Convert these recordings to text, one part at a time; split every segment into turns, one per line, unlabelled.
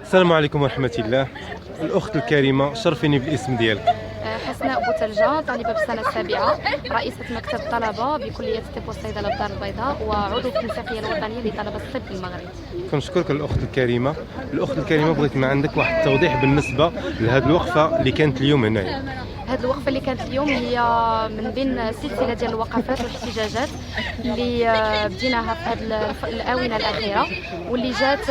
السلام عليكم ورحمة الله. الأخت الكريمة شرفيني بالاسم ديالك.
حسناء بوتلجة، طالبة بالسنة السابعة، رئيسة مكتب طلبة بكلية الطب والصيدلة بدار البيضاء، وعضو في التنسيقية الوطنية لطلبة الطب بالمغرب.
كنشكرك الأخت الكريمة. الأخت الكريمة بغيت من عندك واحد التوضيح بالنسبة لهذه الوقفة اللي كانت اليوم هنايا.
هذه الوقفة اللي كانت اليوم هي من بين سلسلة ديال الوقفات والاحتجاجات اللي بديناها في هذه الآونة الأخيرة، واللي جات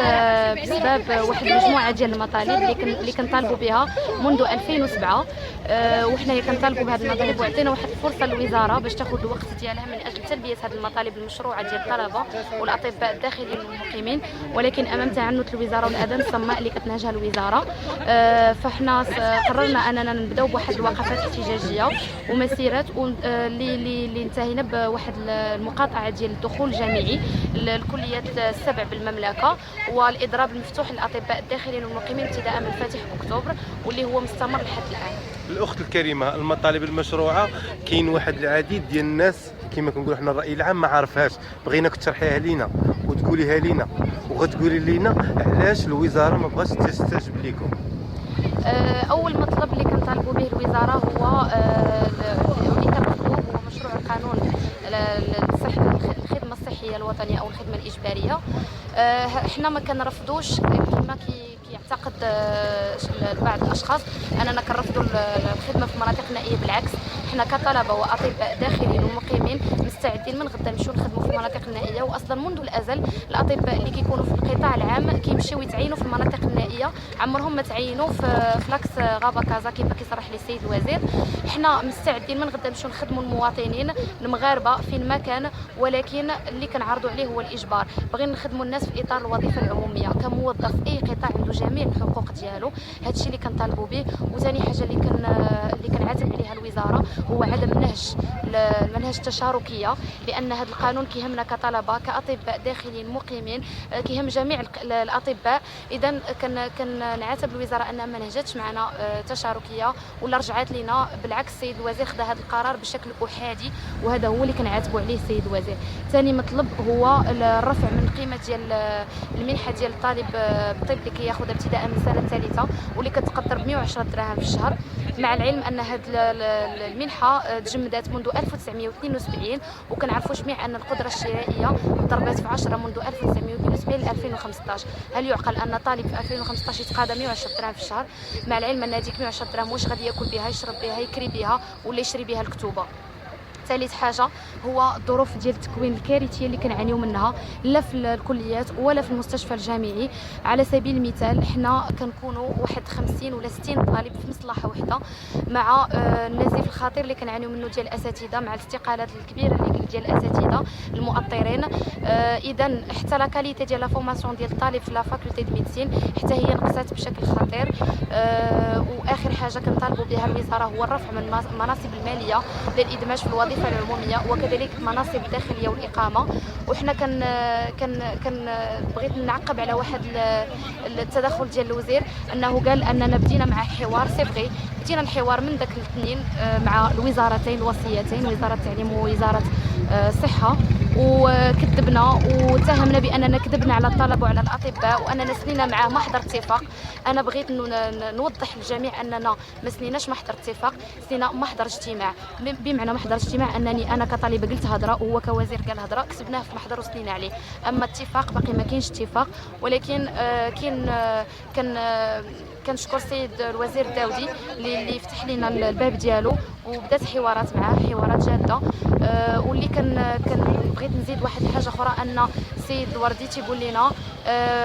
بسبب واحد المجموعة ديال المطالب اللي كنطالبوا بها منذ 2007. وحنا كنطالبوا بهذه المطالب، وعطينا واحد الفرصة للوزارة باش تاخذ الوقت ديالها من أجل تلبية هذه المطالب المشروعة ديال الطلبة والأطباء الداخليين والمقيمين، ولكن أمام تعنت الوزارة والأذان الصماء اللي كتنهجها الوزارة. فاحنا قررنا أننا نبداو بواحد الوقفات احتجاجيه ومسيرات اللي انتهينا بواحد المقاطعه ديال الدخول الجامعي للكليات السبع بالمملكه، والاضراب المفتوح للاطباء الداخليين والمقيمين ابتداء من فاتح اكتوبر، واللي هو مستمر لحد الان.
الأخت الكريمة، المطالب المشروعة كاين واحد العديد ديال الناس كما كنقولوا حنا الرأي العام ما عارفهاش، بغيناك تشرحيها لينا وتقوليها لينا وغتقولي لينا علاش الوزارة ما بغاتش تستجب لكم.
اول مطلب اللي كنطالبوا به الوزاره هو اللي كنرفضوه هو مشروع القانون الخدمه الصحيه الوطنيه او الخدمه الاجباريه. احنا ما كنرفضوش كما كيعتقد بعض الاشخاص اننا كنرفضوا الخدمه في مناطق نائيه. بالعكس، احنا كطلبه واطباء داخليين ومقيمين مستعدين من غدا نمشيو نخدموا في المناطق النائيه، واصلا منذ الازل الاطباء اللي كيكونوا في القطاع العام كيمشيو يتعينوا في المناطق النائيه، عمرهم ما تعينوا في لاكس غابه كازا كما كيصرح لي السيد الوزير. احنا مستعدين من غدا نمشيو نخدموا المواطنين المغاربه فين ما كان، ولكن اللي كنعرضوا عليه هو الاجبار. بغينا نخدموا الناس في اطار الوظيفه العموميه كموظف في اي قطاع عنده جميع الحقوق ديالو. هادشي اللي كنطالبوا به. وثاني حاجه اللي كنعاتب عليها الوزاره هو عدم المنهج التشاركيه، لان هذا القانون كيهمنا كطلبه كاطباء داخليين مقيمين، كيهم جميع الاطباء. اذا كنعاتب الوزاره انها ما نهجتش معنا تشاركيه ولا رجعت لنا. بالعكس، السيد الوزير خدا هذا القرار بشكل احادي، وهذا هو اللي كنعاتبوا عليه السيد الوزير. ثاني مطلب هو الرفع من قيمه ديال المنحه ديال الطالب بالطب اللي كياخذها ابتداء من السنه الثالثه، واللي كتقدر ب 110 دراهم في الشهر، مع العلم ان هذه المنحه تجمدت منذ 1972، وكنعرفوا جميع ان القدره الشرائيه ضربت في 10 منذ 1972 ل 2015. هل يعقل ان طالب في 2015 يتقاضى 110 دراهم في الشهر، مع العلم ان هذيك 110 دراهم واش غادي ياكل بها، يشرب بها، يكري بها، ولا يشري بها الكتوبه؟ ثالث حاجه هو الظروف ديال التكوين الكارثيه اللي كنعانيو منها لا في الكليات ولا في المستشفى الجامعي. على سبيل المثال، حنا كنكونوا واحد 50 ولا 60 طالب في مصلحه واحده، مع النزيف الخطير اللي كنعانيو منه ديال الاساتذه، مع الاستقالات الكبيره ديال الاساتذه المؤطرين. اذا حتى لا كاليتي ديال لا فورماسيون ديال الطالب في لا فاكولتي دو ميديسين حتى هي نقصات بشكل خطير. واخر حاجه كنطالبوا بها الوزاره هو الرفع من المناصب الماليه للادماج في الوظيفه العموميه، وكذلك المناصب الداخليه والاقامه. وحنا كان بغيت نعقب على واحد التدخل ديال الوزير، انه قال اننا بدينا مع حوار. سي بدينا الحوار من ذاك الاثنين مع الوزارتين الوصيتين، وزاره التعليم ووزاره الصحه، وكذبنا واتهمنا باننا كذبنا على الطلبه وعلى الاطباء، واننا سنينا معاه محضر اتفاق. انا بغيت نوضح للجميع اننا ما سنيناش محضر اتفاق، سنينا محضر اجتماع. بمعنى محضر اجتماع انني انا كطالبه قلت هضره وهو كوزير قال هضره، كتبناه في محضر وسنينا عليه. اما اتفاق باقي ما كاينش اتفاق، ولكن كنشكر السيد الوزير الداودي اللي فتح لنا الباب ديالو، وبدات حوارات معاه، حوارات جاده. واللي بغيت نزيد واحد الحاجه اخرى، ان السيد الوردي تيقول لنا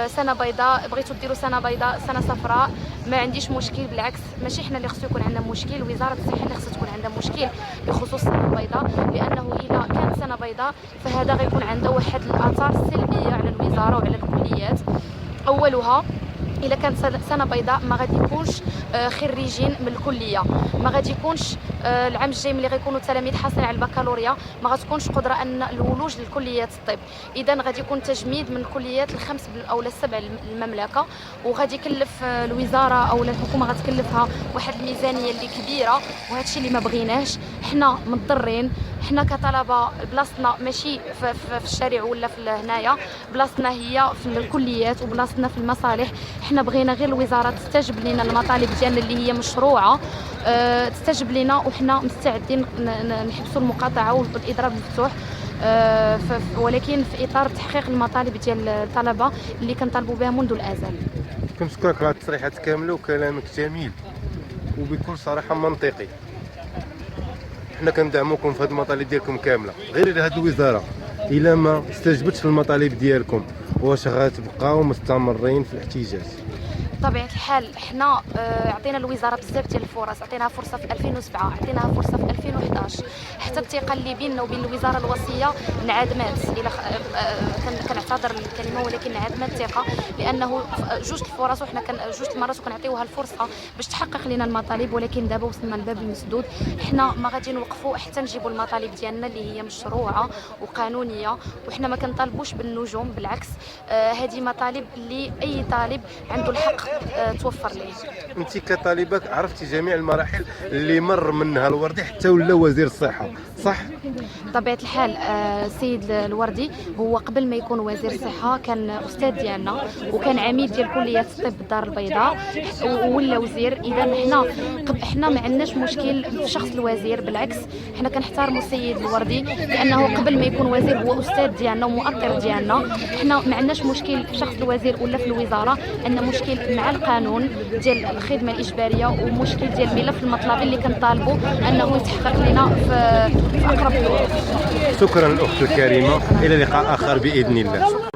سنه بيضاء، بغيتوا ديروا سنه بيضاء سنه صفراء، ما عنديش مشكل. بالعكس، ماشي حنا اللي خصو يكون عندنا مشكل، وزاره الصحه اللي خصها تكون عندها مشكل بخصوص السنه البيضاء، لانه اذا كانت سنه بيضاء فهذا غيكون عنده واحد الاثار السلبيه على الوزاره وعلى الكليات. اولها، الا كانت سنه بيضاء ما غادي يكونش خريجين من الكليه، ما غادي يكونش العام الجاي ملي غيكونوا التلاميذ حاصلين على البكالوريا ما غتكونش قدره ان الولوج للكليات الطب. اذا غادي يكون تجميد من الكليات الخمس او السبع المملكه، وغادي يكلف الوزاره او الحكومه غتكلفها واحد الميزانيه اللي كبيره، وهذا الشيء اللي ما بغيناش. حنا مضطرين حنا كطلبه بلاصتنا ماشي في الشارع ولا في هنايا، بلاصتنا هي في الكليات وبلاصتنا في المصالح. حنا بغينا غير الوزاره تستجب لنا المطالب ديالنا اللي هي مشروعه، تستجب لنا، وحنا مستعدين نحبسوا المقاطعه والاضراب المفتوح، ولكن في اطار تحقيق المطالب ديال الطلبه اللي كنطالبوا بها منذ الازل.
كنشكرك على التصريحات كامله وكلامك جميل وبكل صراحه منطقي. حنا كندعموكم في هذه المطالب ديالكم كامله، غير الا هذه الوزاره الا ما استجبتش للمطالب ديالكم واش غتبقاو مستمرين في الاحتجاج؟
بطبيعه الحال حنا عطينا الوزاره بزاف ديال الفرص، عطيناها فرصه في 2007، عطيناها فرصه في 2011، حتى الثقه اللي بيننا وبين الوزاره الوصيه انعدمت. الى كنعتذر الكلمه ولكن انعدمت الثقه، لانه جوج الفرص وحنا جوج المرات وكنعطيوها الفرصه باش تحقق لنا المطالب، ولكن دابا وصلنا للباب المسدود. حنا ما غادي نوقفوا حتى نجيبوا المطالب ديالنا اللي هي مشروعه وقانونيه، وحنا ما كنطالبوش بالنجوم، بالعكس هذه مطالب اللي اي طالب عنده الحق توفر ليه.
انت كطالبه عرفتي جميع المراحل اللي مر منها الوردي حتى ولا وزير الصحه، صح؟
بطبيعه الحال السيد الوردي هو قبل ما يكون وزير الصحه كان استاذ ديالنا وكان عميد ديال كليه الطب بالدار البيضاء ولا وزير. اذا حنا ما عندناش مشكل في شخص الوزير، بالعكس حنا كنحترموا السيد الوردي لانه قبل ما يكون وزير هو استاذ ديالنا ومؤطر ديالنا. حنا ما عندناش مشكل في شخص الوزير ولا في الوزاره، عندنا مشكل مع القانون ديال الخدمه الاجباريه ومشكل ديال الملف المطلبي اللي كنطالبوا انه يتحقق لنا في اقرب وقت.
شكرا الاخت الكريمه، الى لقاء اخر باذن الله.